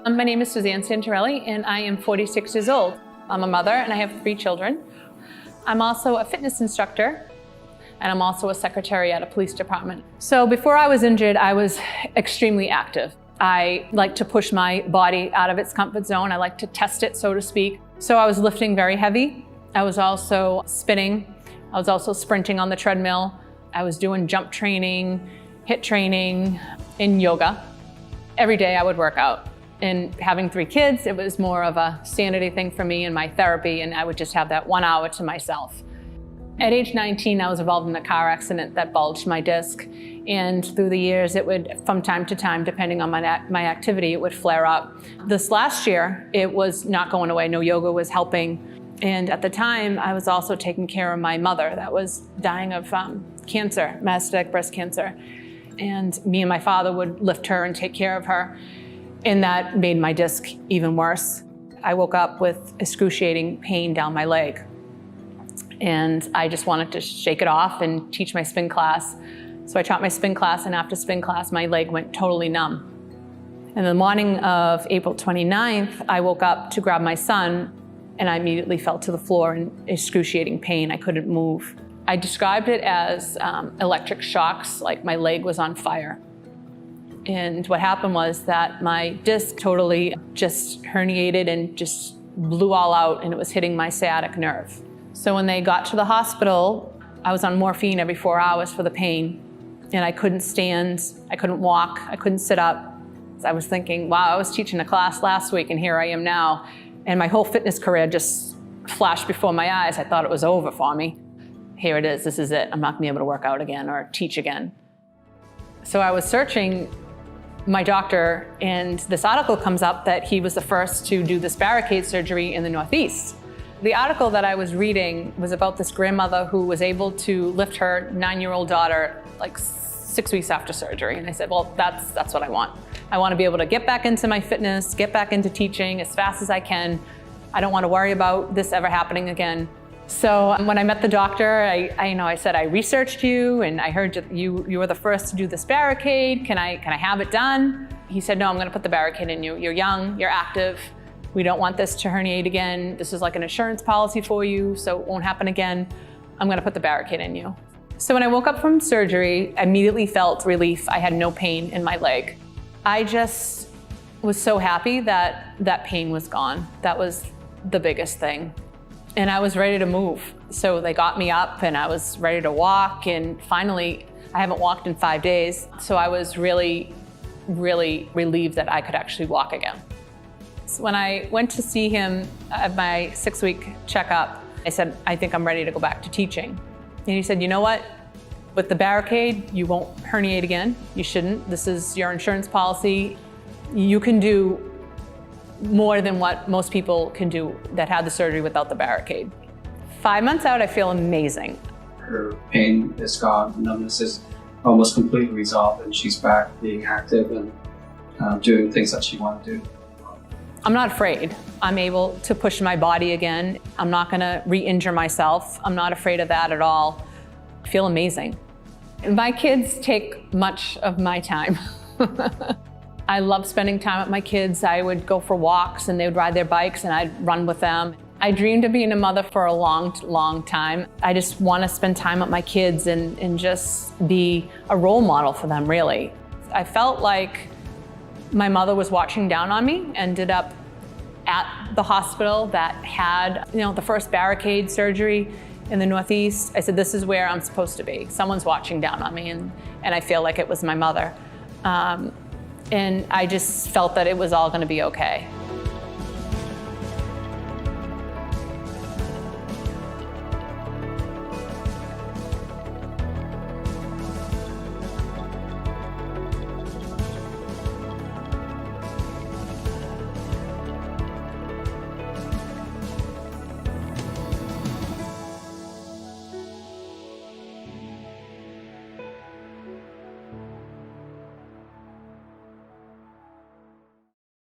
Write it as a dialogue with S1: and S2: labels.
S1: My name is Suzanne and I am 46 years old. I'm a mother and I have 3 children. I'm also a fitness instructor and I'm also a secretary at a police department. So before I was injured, I was extremely active. I like to push my body out of its comfort zone. I like to test it, so to speak. So I was lifting very heavy. I was also spinning. I was also sprinting on the treadmill. I was doing jump training, HIIT training, and yoga. Every day I would work out. And having 3 kids, it was more of a sanity thing for me and my therapy, and I would just have that 1 hour to myself. At age 19, I was involved in a car accident that bulged my disc. And through the years, it would, from time to time, depending on my activity, it would flare up. This last year, it was not going away. No yoga was helping. And at the time, I was also taking care of my mother that was dying of cancer, metastatic breast cancer. And me and my father would lift her and take care of her. And that made my disc even worse. I woke up with excruciating pain down my leg. And I just wanted to shake it off and teach my spin class. So I taught my spin class, and after spin class, my leg went totally numb. And the morning of April 29th, I woke up to grab my son, and I immediately fell to the floor in excruciating pain. I couldn't move. I described it as electric shocks, like my leg was on fire. And what happened was that my disc totally just herniated and just blew all out, and it was hitting my sciatic nerve. So when they got to the hospital, I was on morphine every 4 hours for the pain, and I couldn't stand, I couldn't walk, I couldn't sit up. I was thinking, wow, I was teaching a class last week and here I am now. And my whole fitness career just flashed before my eyes. I thought it was over for me. Here it is, this is it. I'm not gonna be able to work out again or teach again. So I was searching my doctor, and this article comes up that he was the first to do this Barricaid surgery in the Northeast. The article that I was reading was about this grandmother who was able to lift her 9-year-old daughter like 6 weeks after surgery. And I said, well, that's what I want. I want to be able to get back into my fitness, get back into teaching as fast as I can. I don't want to worry about this ever happening again. So when I met the doctor, I said, I researched you and I heard you were the first to do this Barricaid. Can I have it done? He said, no, I'm gonna put the Barricaid in you. You're young, you're active. We don't want this to herniate again. This is like an insurance policy for you, so it won't happen again. I'm gonna put the Barricaid in you. So when I woke up from surgery, I immediately felt relief. I had no pain in my leg. I just was so happy that that pain was gone. That was the biggest thing. And I was ready to move. So they got me up and I was ready to walk, and finally, I haven't walked in 5 days. So I was really, really relieved that I could actually walk again. So when I went to see him at my 6-week checkup, I said, I think I'm ready to go back to teaching. And he said, you know what? With the Barricaid, you won't herniate again. You shouldn't. This is your insurance policy. You can do more than what most people can do that had the surgery without the Barricaid. 5 months out, I feel amazing.
S2: Her pain is gone, numbness is almost completely resolved, and she's back being active and doing things that she wanted to do.
S1: I'm not afraid. I'm able to push my body again. I'm not gonna re-injure myself. I'm not afraid of that at all. I feel amazing. My kids take much of my time. I love spending time with my kids. I would go for walks and they would ride their bikes and I'd run with them. I dreamed of being a mother for a long, long time. I just want to spend time with my kids and just be a role model for them, really. I felt like my mother was watching down on me. Ended up at the hospital that had, the first Barricaid surgery in the Northeast. I said, this is where I'm supposed to be. Someone's watching down on me, and I feel like it was my mother. And I just felt that it was all going to be okay.